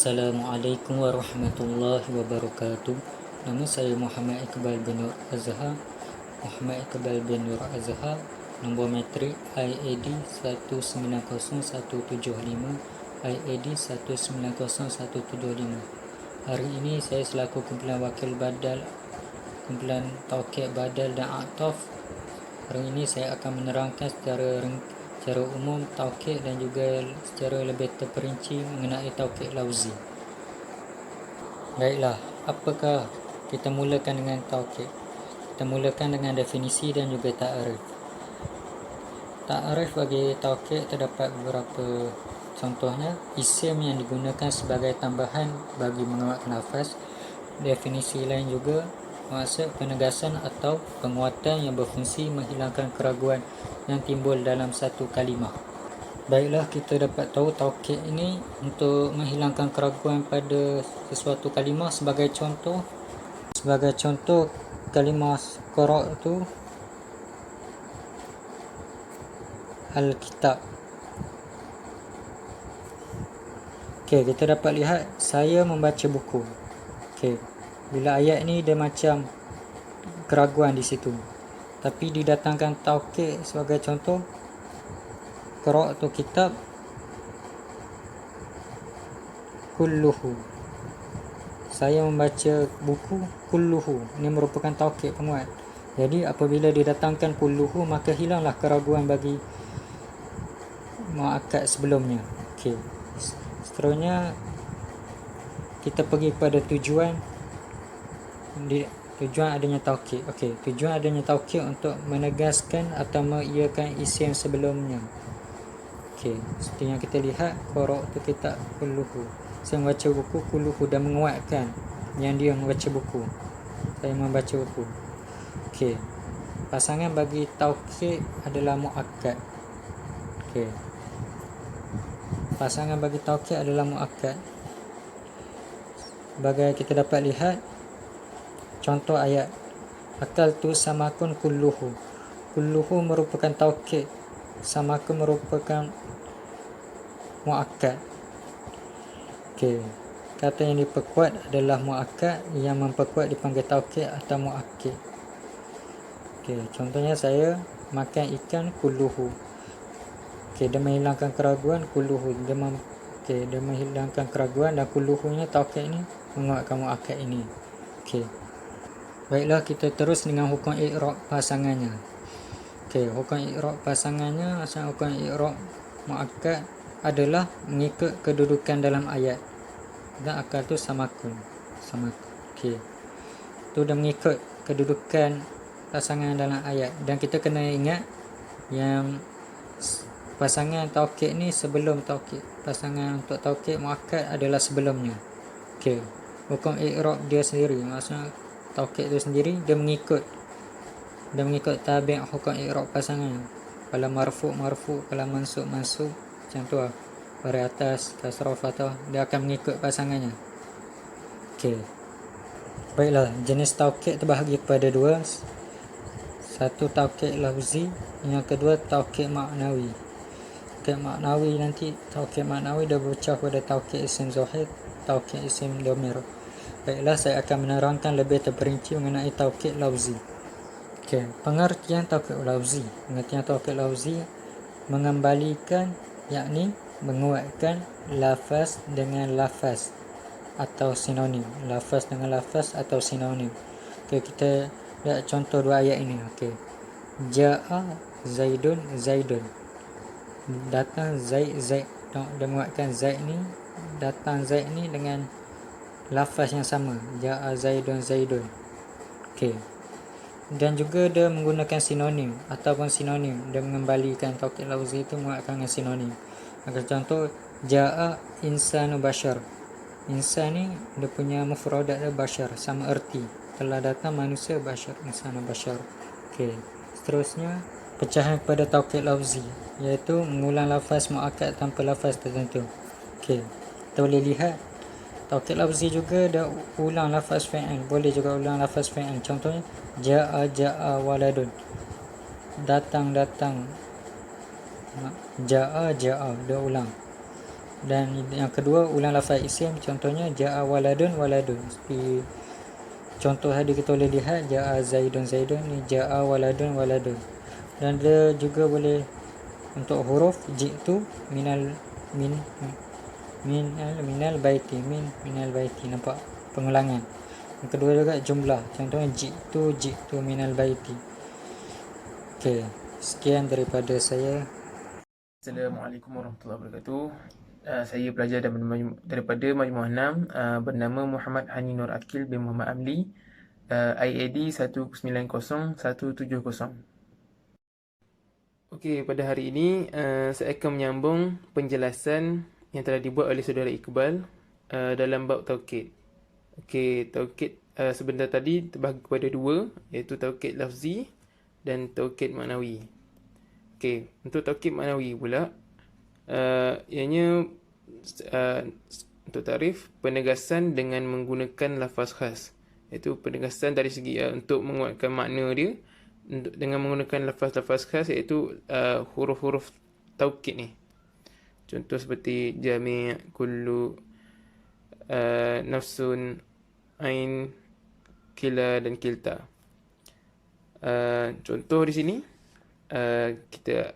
Assalamualaikum warahmatullahi wabarakatuh. Nama saya Muhammad Iqbal bin Nur Azhar. Nombor matrik IAD 190175, IAD 190175. Hari ini saya selaku kumpulan wakil badal, kumpulan taukid badal dan aktaf. Hari ini saya akan menerangkan secara umum taukid dan juga secara lebih terperinci mengenai taukid lafzi. Baiklah, apakah kita mulakan dengan taukid? Kita mulakan dengan definisi dan juga ta'arif. Ta'arif bagi taukid terdapat beberapa contohnya. Isim yang digunakan sebagai tambahan bagi menguatkan lafaz. Definisi lain juga maksud penegasan atau penguatan yang berfungsi menghilangkan keraguan yang timbul dalam satu kalimah. Baiklah, kita dapat tahu taukid ini untuk menghilangkan keraguan pada sesuatu kalimah. Sebagai contoh kalimah qara' itu al-kitab. Okey, kita dapat lihat saya membaca buku. Okey, bila ayat ni dia macam keraguan di situ, tapi didatangkan taukid sebagai contoh, qara' tu kitab kulluhu, saya membaca buku kulluhu. Ini merupakan taukid penguat. Jadi apabila didatangkan kulluhu, maka hilanglah keraguan bagi muakkad sebelumnya. Okey, seterusnya kita pergi kepada tujuan adanya taukid. Okey, tujuan adanya taukid untuk menegaskan atau mengiyakan isim sebelumnya. Okey, seperti yang kita lihat, qara' tu kitab kulluhu, saya membaca buku kulluhu, dan menguatkan yang dia membaca buku, saya membaca buku. Okey, pasangan bagi taukid adalah muakkad. Okey, pasangan bagi taukid adalah muakkad. Sebagai kita dapat lihat contoh ayat, akaltu samakun kulluhu. Kulluhu merupakan taukid, samakun merupakan muakkad. Okey, kata yang diperkuat adalah muakkad, yang memperkuat dipanggil taukid atau muakkid. Okey, contohnya saya makan ikan kulluhu. Okey, dia menghilangkan keraguan kulluhu. Dia menghilangkan keraguan, dan kulluhunya taukid ini menguatkan muakkad ini. Okey, baiklah, kita terus dengan hukum i'rab pasangannya. Okey, hukum i'rab pasangannya, hukum i'rab muakkad adalah mengikut kedudukan dalam ayat. Dan akal tu samakun. Okey, tu dah mengikut kedudukan pasangan dalam ayat. Dan kita kena ingat yang pasangan taukid ni sebelum taukid. Pasangan untuk taukid muakkad adalah sebelumnya. Okey, hukum i'rab dia sendiri, maksudnya taukid tu sendiri, dia mengikut tabi' hukum i'rab pasangan. Kalau marfu', kalau mansub, macam tu lah. Pada atas kasrah fathah, dia akan mengikut pasangannya. Okey, baiklah, jenis taukid terbahagi kepada dua. Satu taukid lafzi, yang kedua taukid maknawi. Taukid maknawi dah berpecah pada taukid isim zahir, taukid isim dhamir. Baiklah, saya akan menerangkan lebih terperinci mengenai taukid lafzi. Okey, pengertian taukid lafzi mengembalikan, yakni menguatkan lafaz dengan lafaz atau sinonim. Okey, kita lihat contoh dua ayat ini. Okey, ja'a zaidun, datang zaid. Dia menguatkan zaid ni, datang zaid ni dengan lafaz yang sama, ja'a zaidun. Okey, dan juga dia menggunakan sinonim. Dia mengembalikan taukid lafzi itu menguatkan dengan sinonim. Agar contoh, ja'a insanu bashar. Insan ni dia punya mufradat dia bashar, sama erti, telah datang manusia bashar, insanu bashar. Okey, seterusnya pecahan pada taukid lafzi, iaitu mengulang lafaz muakkad tanpa lafaz tertentu. Okey, kita boleh lihat taukid lafzi juga dia ulang lafaz fa'il, boleh juga ulang lafaz fa'il. Contohnya ja'a waladun, datang. Ja'a dia ulang. Dan yang kedua, ulang lafaz isim, contohnya ja'a waladun waladun. Seperti contoh tadi kita boleh lihat ja'a zaidun zaidun, ni ja'a waladun waladun. Dan dia juga boleh untuk huruf ji'tu minal baiti, minal baiti, nampak pengulangan. Yang kedua juga jumlah, contohnya ji'tu minal baiti. Okey, sekian daripada saya. Assalamualaikum warahmatullahi wabarakatuh. Saya pelajar daripada Majmuah 6, bernama Muhammad Hani Nur Akil bin Muhammad Amli, IAD 190170. Okey, pada hari ini saya akan menyambung penjelasan yang telah dibuat oleh saudara Iqbal dalam bab taukid. Okey, taukid sebentar tadi terbahagi kepada dua, iaitu taukid lafzi dan taukid maknawi. Okey, untuk taukid maknawi pula, ianya untuk tarif penegasan dengan menggunakan lafaz khas, iaitu penegasan dari segi untuk menguatkan makna dia dengan menggunakan lafaz-lafaz khas, iaitu huruf-huruf taukid ni. Contoh seperti jami', kullu, nafsun, ain, kila dan kilta. Contoh di sini kita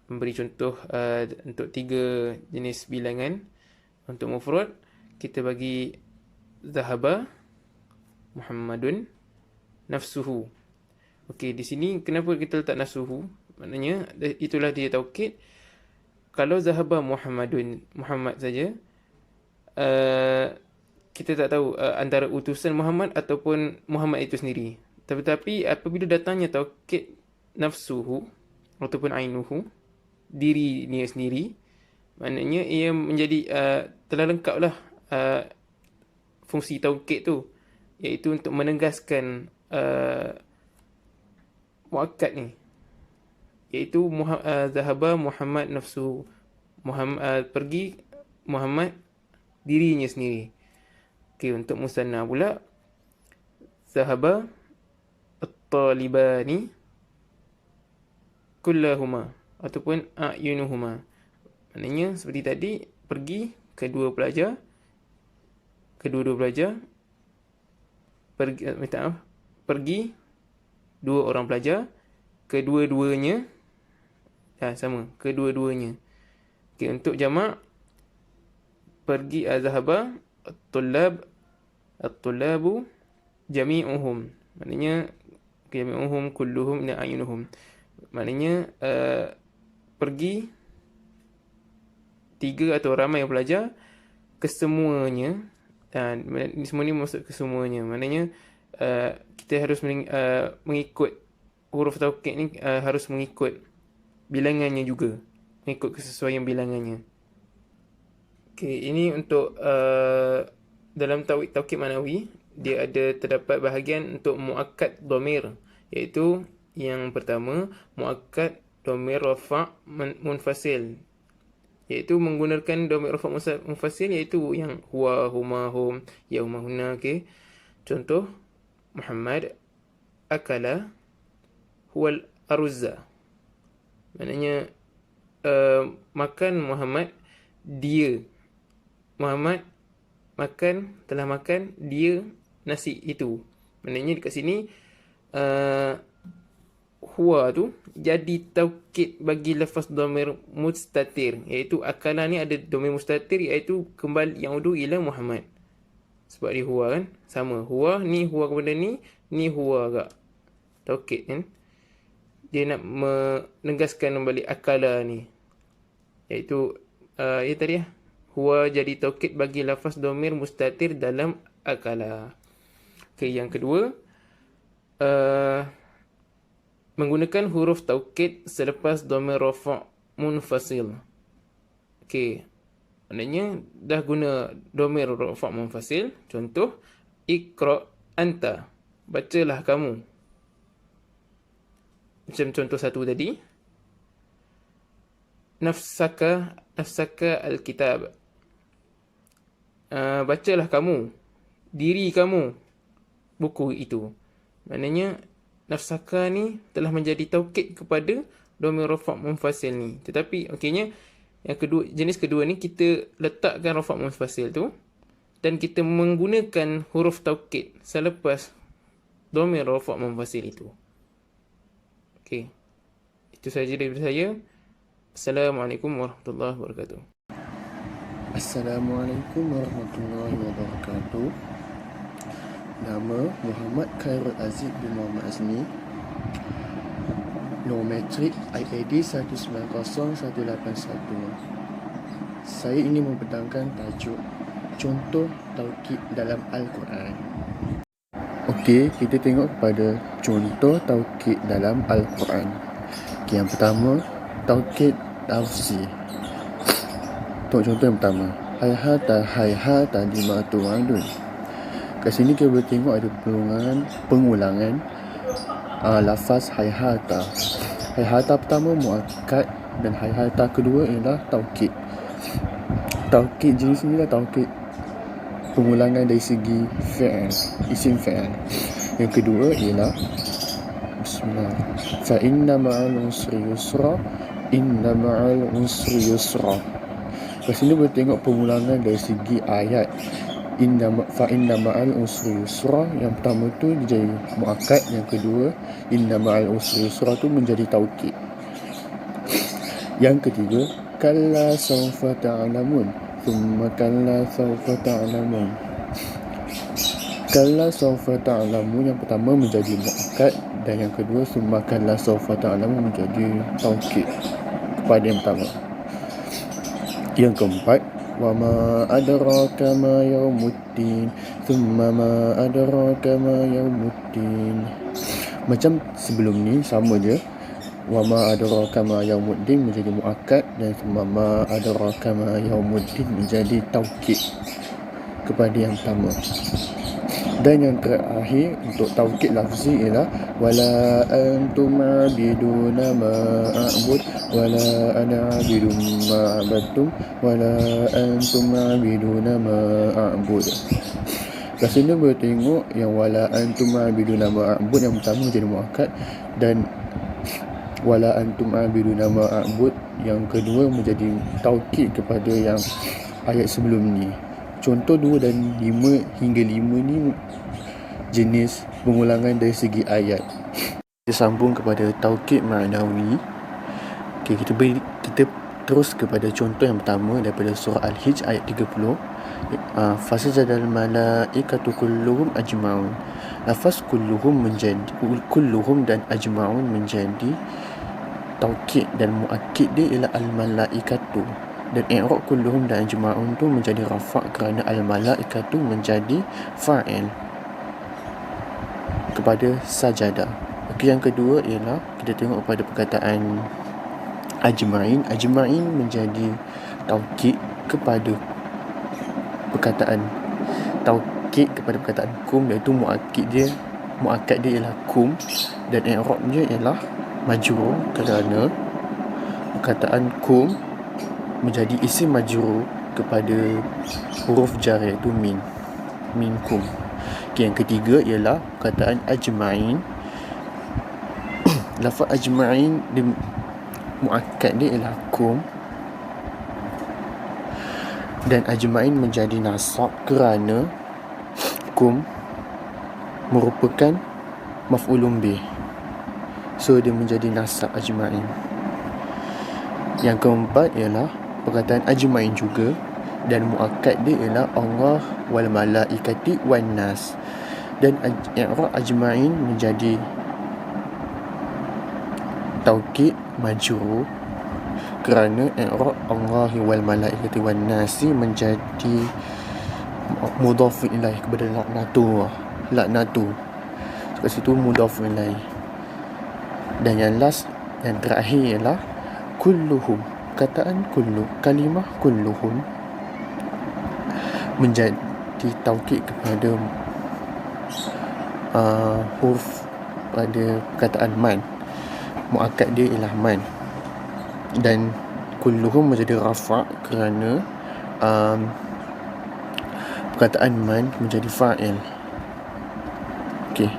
memberi contoh untuk 3 jenis bilangan. Untuk mufrad kita bagi zahaba Muhammadun nafsuhu. Okey, di sini kenapa kita letak nafsuhu? Maknanya itulah dia taukid. Kalau zahaba Muhammadun, Muhammad saja, kita tak tahu antara utusan Muhammad ataupun Muhammad itu sendiri. Tetapi apabila datangnya taukid nafsuhu ataupun ainuhu, diri dia sendiri, maknanya ia menjadi telah lengkaplah fungsi taukid tu, iaitu untuk menegaskan muakkad ni, iaitu zahaba Muhammad nafsuhu, pergi Muhammad dirinya sendiri. Okey, untuk musanna pula, zahaba at-talibani kullahuma ataupun a'yunuhuma. Maknanya seperti tadi, pergi kedua-dua pelajar, pergi dua orang pelajar, kedua-duanya, sama, kedua-duanya. Okey, untuk jamak, pergi zahaba at-tullabu jami'uhum. Maknanya jami'uhum kulluhum dan a'yunuhum. Maknanya pergi 3 atau ramai pelajar, kesemuanya. Ini semua ni maksud kesemuanya. Maknanya kita harus mengikut huruf taukid ni, harus mengikut bilangannya juga, mengikut kesesuaian bilangannya. Okey, ini untuk dalam taukid manawi, dia ada terdapat bahagian untuk muakkad dhamir, iaitu yang pertama muakkad dhamir rafa' munfasil, iaitu menggunakan dhamir rafa' munfasil, iaitu yang huwa, huma, hum, yauma, hunna. Okey, contoh Muhammad akala huwal aruzza. Maknanya makan Muhammad, dia Muhammad telah makan dia nasi itu. Maknanya dekat sini huwa tu jadi taukid bagi lafaz dhamir mustatir, iaitu akala ni ada dhamir mustatir, iaitu kembali yang udu ila Muhammad. Sebab dia huwa kan, sama, huwa ni huwa kepada ni huwa agak taukid kan. Dia nak menegaskan kembali akala ni, iaitu tadi huwa jadi taukid bagi lafaz dhamir mustatir dalam akala. Okey, yang kedua, menggunakan huruf taukid selepas dhamir rafa' munfasil. Okey, maknanya dah guna dhamir rafa' munfasil. Contoh, iqra anta, bacalah kamu. Macam contoh satu tadi, nafsaka alkitab, bacalah kamu, diri kamu, buku itu. Maknanya nafsaka ni telah menjadi taukid kepada dhamir rafa' munfasil ni. Tetapi okeynya Yang kedua, jenis kedua ni kita letakkan rafa' munfasil tu dan kita menggunakan huruf taukid selepas dhamir rafa' munfasil itu. Okey. Itu saja daripada saya. Assalamualaikum warahmatullahi wabarakatuh. Assalamualaikum warahmatullahi wabarakatuh. Nama Muhammad Khairul Aziz bin Muhammad Azmi. Nombor metrik IAD 190-181. Saya ingin membentangkan tajuk contoh taukid dalam Al-Quran. Okey, kita tengok kepada contoh taukid dalam Al-Quran. Okay, yang pertama, taukid lafzi. Contoh yang pertama, hayhata lima tu'adun. Kat sini kita boleh tengok ada pengulangan lafaz hayhata. Hayhata pertama muakkad dan hayhata kedua ialah taukid. Taukid jenis ni lah taukid pengulangan dari segi fi'il, isim fi'il. Yang kedua ialah bismillah, fa inna ma'al usri yusra, inna ma'al usri yusra. Kat sini boleh tengok pengulangan dari segi ayat. Fa inna ma'al usri yusra, yang pertama tu jadi muakkad, yang kedua inna ma'al usri yusra tu menjadi taukid. Yang ketiga, kalla sawfa ta'lamun, thumma kalla sawfa ta'lamun. Kalla sawfa ta'lamun yang pertama menjadi muakkad dan yang kedua thumma kalla sawfa ta'lamun menjadi taukid kepada yang pertama. Yang keempat, wa ma adraka ma yaumuddin, thumma ma adraka ma yaumuddin. Macam sebelum ni sama je. Wa ma adraka ma yaumuddin menjadi muakkad dan thumma ma adraka ma yaumuddin menjadi taukid kepada yang pertama. Dan yang terakhir untuk taukid lafzi ialah wala antum abiduna ma a'bud wala ana abidum ma abadtum wala antum abiduna ma a'bud. Kat sini boleh tengok yang wala antum abiduna ma a'bud yang pertama jadi muakkad dan wala antum abiduna ma a'bud yang kedua menjadi taukid kepada yang ayat sebelum ni. Contoh 2 dan 5 hingga 5 ni jenis pengulangan dari segi ayat. Kita sambung kepada taukid ma'nawi. Okay, kita terus kepada contoh yang pertama daripada surah Al-Hijj ayat 30. Fasajadal malaikatu kulluhum ajma'un. Lafaz kulluhum menjadi kulluhum dan ajma'un menjadi taukid dan muakkid dia ialah al-malaikatu. Dan i'rab kulluhum dan ajma'un tu menjadi rafa' kerana al-malaikatu menjadi fa'il kepada sajadah. Okey, yang kedua ialah kita tengok pada perkataan ajma'in. Ajma'in menjadi taukid kepada perkataan kum, iaitu muakkad dia ialah kum dan i'rab dia ialah majrur kerana perkataan kum menjadi isim majrur kepada huruf jar iaitu minkum. Okay, yang ketiga ialah perkataan ajma'in. Lafaz ajma'in dia muakkad dia ialah kum dan ajma'in menjadi nasab kerana kum merupakan maf'ulun bih, so dia menjadi nasab ajma'in. Yang keempat ialah perkataan ajma'in juga dan muakkad dia ialah Allah wal malaikati wan nas, dan i'rab ajma'in menjadi taukid majrur kerana i'rab Allah wal malaikati wan nasi menjadi mudhaf ilaih kepada laknatu. Kat situ mudhaf ilaih. Dan yang terakhir ialah kulluhum. Kataan kalimah kulluhum menjadi taukid kepada huruf pada perkataan man. Muakkad dia ialah man dan kulluhum menjadi rafa' kerana perkataan man menjadi fa'il. Okey.